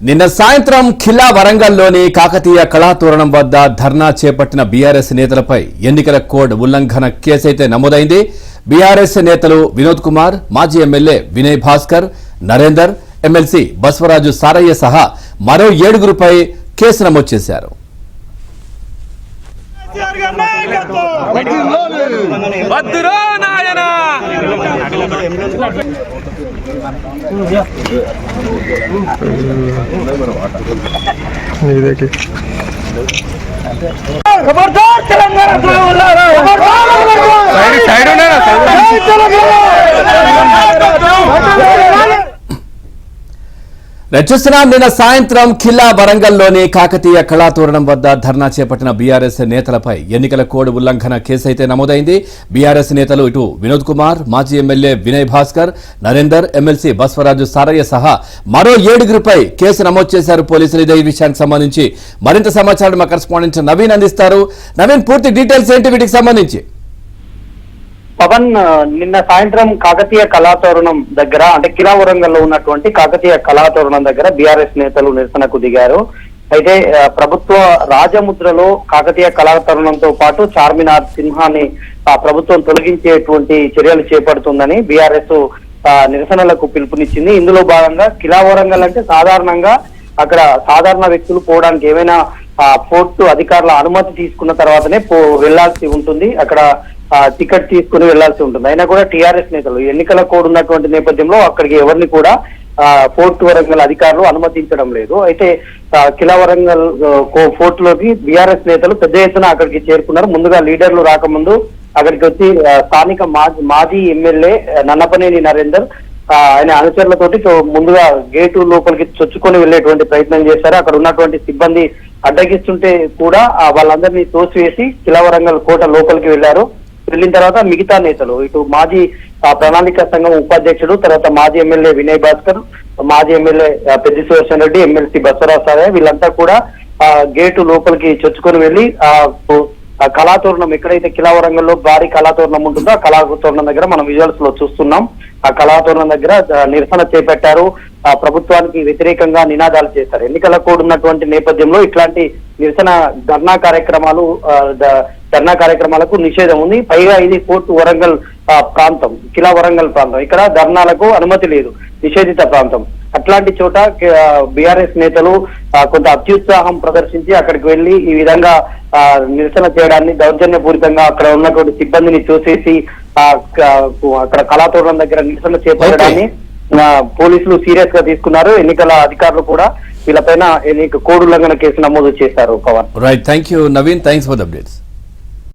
నిన్న సాయంత్రం ఖిల్లా వరంగల్లోని కాకతీయ కళాతోరణం వద్ద ధర్నా చేపట్టిన బీఆర్ఎస్ నేతలపై ఎన్నికల కోడ్ ఉల్లంఘన కేసైతే నమోదైంది. బీఆర్ఎస్ నేతలు వినోద్ కుమార్, మాజీ ఎమ్మెల్యే వినయ్ భాస్కర్, నరేందర్, ఎమ్మెల్సీ బస్వరాజు సారయ్య సహా మరో 7గురిపై కేసు నమోదు చేశారు. खबरदार तेलंगाना చూస్తున్నాం. నిన్న సాయంత్రం ఖిల్లా వరంగల్లోని కాకతీయ కళాతోరణం వద్ద ధర్నా చేపట్టిన బీఆర్ఎస్ నేతలపై ఎన్నికల కోడ్ ఉల్లంఘన కేసు అయితే నమోదైంది. బీఆర్ఎస్ నేతలు ఇటు వినోద్ కుమార్, మాజీ ఎమ్మెల్యే వినయ్ భాస్కర్, నరేందర్, ఎమ్మెల్సీ బస్వరాజు సారయ్య సహా మరో 7గురిపై కేసు నమోదు చేశారు పోలీసులు. ఇదే ఈ విషయానికి సంబంధించి మరింత సమాచారం మా కరెస్పాండెంట్ నవీన్ అందిస్తారు. నవీన్, పూర్తి డీటెయిల్స్ ఏంటి వీటికి సంబంధించి? పవన్, నిన్న సాయంత్రం కాకతీయ కళాతోరణం దగ్గర అంటే ఖిల్లా వరంగల్లో ఉన్నటువంటి కాకతీయ కళాతోరణం దగ్గర బీఆర్ఎస్ నేతలు నిరసనకు దిగారు. అయితే ప్రభుత్వ రాజముద్రలో కాకతీయ కళాతోరణంతో పాటు చార్మినార్ సింహాన్ని ప్రభుత్వం తొలగించేటువంటి చర్యలు చేపడుతుందని బీఆర్ఎస్ నిరసనలకు పిలుపునిచ్చింది. ఇందులో భాగంగా ఖిల్లా వరంగల్ అంటే సాధారణంగా అక్కడ సాధారణ వ్యక్తులు పోవడానికి ఏమైనా పోర్టు అధికారుల అనుమతి తీసుకున్న తర్వాతనే వెళ్లాల్సి ఉంటుంది. అక్కడ టికెట్ తీసుకుని వెళ్లాల్సి ఉంటుంది. అయినా కూడా టీఆర్ఎస్ నేతలు ఎన్నికల కోడ్ ఉన్నటువంటి నేపథ్యంలో అక్కడికి ఎవరిని కూడా ఫోర్ట్ వరంగల్ అధికారులు అనుమతించడం లేదు. అయితే ఖిల్లా వరంగల్ ఫోర్ట్ లోకి బీఆర్ఎస్ నేతలు పెద్ద ఎత్తున అక్కడికి చేరుకున్నారు. ముందుగా లీడర్లు రాకముందు అక్కడికి వచ్చి స్థానిక మాజీ ఎమ్మెల్యే నన్నపనేని నరేందర్ ఆయన అనుచరులతోటి ముందుగా గేటు లోపలికి చొచ్చుకొని వెళ్లేటువంటి ప్రయత్నం చేశారు. అక్కడ ఉన్నటువంటి సిబ్బంది అడ్డగిస్తుంటే కూడా వాళ్ళందరినీ తోసివేసి ఖిల్లా వరంగల్ కోట లోపలికి వెళ్లారు. వెళ్ళిన తర్వాత మిగతా నేతలు ఇటు మాజీ ప్రణాళిక సంఘం ఉపాధ్యక్షుడు, తర్వాత మాజీ ఎమ్మెల్యే వినయ్ భాస్కర్, మాజీ ఎమ్మెల్యే పెద్ది సుదర్శన్ రెడ్డి, ఎమ్మెల్సీ బస్వరాజు సారయ్య వీళ్ళంతా కూడా గేటు లోపలికి చొచ్చుకొని వెళ్లి కళాతోరణం ఎక్కడైతే ఖిల్లా వరంగల్లో భారీ కళాతోరణం ఉంటుందో ఆ కళాతోరణం దగ్గర మనం విజువల్స్ లో చూస్తున్నాం. ఆ కళాతోరణం దగ్గర నిరసన చేపట్టారు. ప్రభుత్వానికి వ్యతిరేకంగా నినాదాలు చేశారు. ఎన్నికల కోడ్ ఉన్నటువంటి నేపథ్యంలో ఇట్లాంటి నిరసన ధర్నా కార్యక్రమాలకు నిషేధం ఉంది. పైగా ఇది ఫోర్ట్ వరంగల్ ప్రాంతం, ఖిల్లా వరంగల్ ప్రాంతం, ఇక్కడ ధర్నాలకు అనుమతి లేదు, నిషేధిత ప్రాంతం. అట్లాంటి చోట బీఆర్ఎస్ నేతలు కొంత అత్యుత్సాహం ప్రదర్శించి అక్కడికి వెళ్లి ఈ విధంగా నిరసన చేయడాన్ని దౌర్జన్యపూరితంగా అక్కడ ఉన్నటువంటి సిబ్బందిని చూసేసి అక్కడ కళాతోరణం దగ్గర నిరసన చేపట్టడాన్ని పోలీసులు సీరియస్ గా తీసుకున్నారు. ఎన్నికల అధికారులు కూడా వీళ్ళపైన కోడ్ ఉల్లంఘన కేసు నమోదు చేశారు. Pavan, right, thank you Naveen, thanks for the updates.